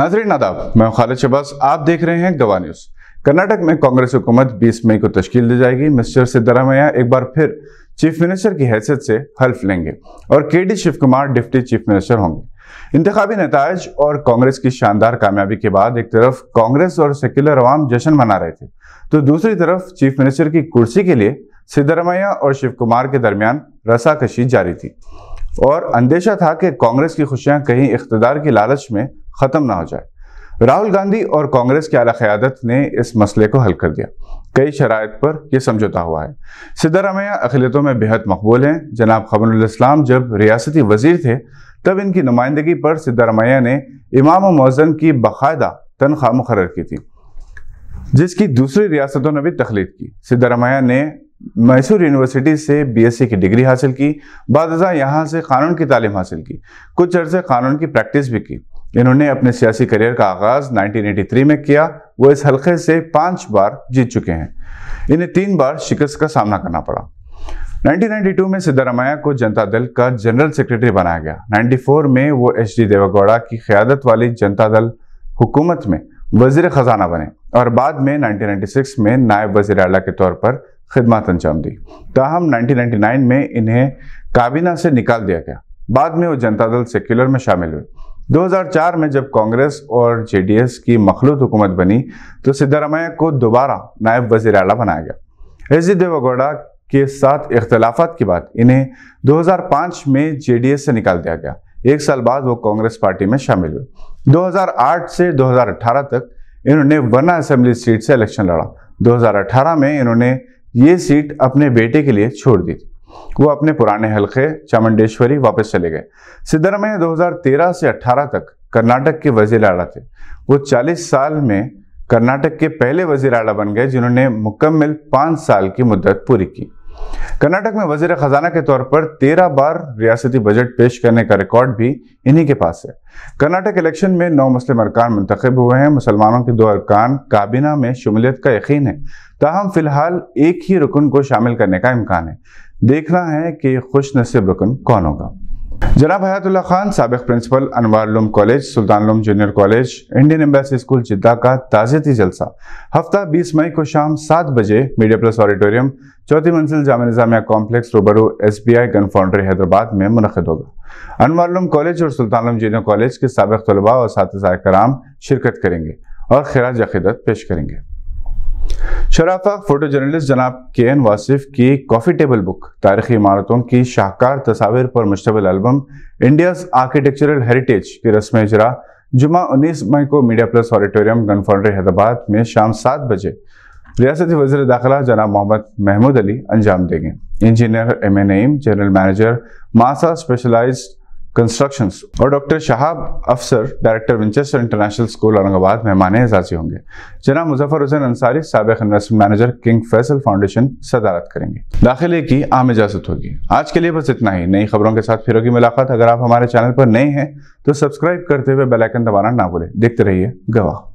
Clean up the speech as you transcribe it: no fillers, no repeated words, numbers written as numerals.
नाज़रीन आदाब, मैं खालिद शहबाज, आप देख रहे हैं गवाह न्यूज। कर्नाटक में कांग्रेस हुकूमत 20 मई को तश्कील दी जाएगी। मिस्टर सिद्धरामैया एक बार फिर चीफ मिनिस्टर की हैसियत से हल्फ लेंगे और KD Shiv Kumar deputy chief minister होंगे। इंतखाबी नताइज और कांग्रेस की शानदार कामयाबी के बाद एक तरफ कांग्रेस और सेक्युलर अवाम जश्न मना रहे थे, तो दूसरी तरफ चीफ मिनिस्टर की कुर्सी के लिए सिद्धरामैया और शिव कुमार के दरमियान रसाकशी जारी थी और अंदेशा था कि कांग्रेस की खुशियां कहीं इख्तिदार की लालच में खत्म ना हो जाए। राहुल गांधी और कांग्रेस की आला क़यादत ने इस मसले को हल कर दिया। कई शराइत पर यह समझौता हुआ है। सिद्धरामैया अक़लियतों में बेहद मकबूल हैं। जनाब ख़बरुल इस्लाम जब रियासती वजीर थे तब इनकी नुमाइंदगी पर सिद्धरामैया ने इमाम व मुअज़्ज़िन की बाकायदा तनख्वाह मुकर्रर की थी, जिसकी दूसरी रियासतों ने भी तखलीद की। सिद्धरामैया ने मैसूर यूनिवर्सिटी से BSc की डिग्री हासिल की। बादशाह यहाँ से कानून की तालीम हासिल की। कुछ अर्से कानून की प्रैक्टिस भी की। इन्होंने अपने सियासी करियर का आगाज 1983 में किया। वो इस हल्के से 5 बार जीत चुके हैं। इन्हें 3 बार शिकस्त का सामना करना पड़ा। 1992 में सिद्धरामैया को जनता दल का जनरल सेक्रेटरी बनाया गया। 94 में वो HD देवेगौड़ा की क़यादत वाली जनता दल हुकूमत में वजीर खजाना बने और बाद में 1996 में नायब वजीर आला के तौर पर खिदमत अंजाम दी। ताहम 1999 में इन्हें काबीना से निकाल दिया गया। बाद में वो जनता दल सेक्युलर में शामिल हुए। 2004 में जब कांग्रेस और JDS की मखलूत हुकूमत बनी तो सिद्धरामैया को दोबारा नायब वजीर आला बनाया गया। HD देवेगौड़ा के साथ इख्तलाफात के बाद इन्हें 2005 में JDS से निकाल दिया गया। 1 साल बाद वो कांग्रेस पार्टी में शामिल हुए। 2008 से 2018 तक इन्होंने वर्ना असेंबली सीट से इलेक्शन लड़ा। 2018 में इन्होंने ये सीट अपने बेटे के लिए छोड़ दी थी। वो अपने पुराने हल्के चामुंडेश्वरी वापस चले गए। सिद्धरामैया 2013 से 18 तक कर्नाटक के वजीर आला थे। वो 40 साल में कर्नाटक के पहले वजीर आला बन गए जिन्होंने मुकम्मल 5 साल की मुद्दत पूरी की। कर्नाटक में वजीर खजाना के तौर पर 13 बार रियासती बजट पेश करने का रिकॉर्ड भी इन्हीं के पास है। कर्नाटक इलेक्शन में 9 मुस्लिम अरकान मुंतखब हुए हैं। मुसलमानों के 2 अरकान काबीना में शुमूलियत का यकीन है, ताहम फिलहाल एक ही रुकन को शामिल करने का इम्कान है। देखना है कि खुश नसीब रुकन कौन होगा। जनाब हयातुल्लाह खान, साबिक principal, Anwar Uloom college, Sultan Uloom junior college, Indian embassy school Jeddah का ताज़ियती जलसा हफ्ता 20 मई को शाम 7 बजे मीडिया प्लस ऑडिटोरियम, 4थी मंजिल जामा निज़ामिया कॉम्प्लेक्स, रूबरू SBI गन फाउंड्री हैदराबाद में मुनक़िद होगा। अनवार उलूम कॉलेज और सुल्तान उलूम जूनियर कॉलेज के साबिक तलबा और साथिज़ाए कराम शिरकत करेंगे और खिराज अक़ीदत पेश करेंगे। शराफा फोटो जर्नलिस्ट जनाब KN वासिफ की कॉफ़ी टेबल बुक तारीखी इमारतों की शाहकार तस्वीर पर मुश्तमिल एल्बम इंडियाज़ आर्किटेक्चरल हेरिटेज की रस्म इजरा जुमा 19 मई को media plus auditorium gun foundry Hyderabad में शाम 7 बजे रियासती वज़ीर दाखिला जनाब मोहम्मद महमूद अली अंजाम देंगे। Engineer MA Naeem, general manager मासा स्पेशलाइज्ड कंस्ट्रक्शंस और डॉक्टर शहाब अफसर, director Winchester international school Aurangabad मेहमान एजाज़ी होंगे। जनाब मुजफ्फर हुसैन अंसारी, साबिक investment manager, King Faisal foundation सदारत करेंगे। दाखिले की आम इजाज़त होगी। आज के लिए बस इतना ही। नई खबरों के साथ फिर होगी मुलाकात। अगर आप हमारे चैनल पर नए हैं तो सब्सक्राइब करते हुए बेल आइकन दबाना ना भूलें। देखते रहिए गवाह।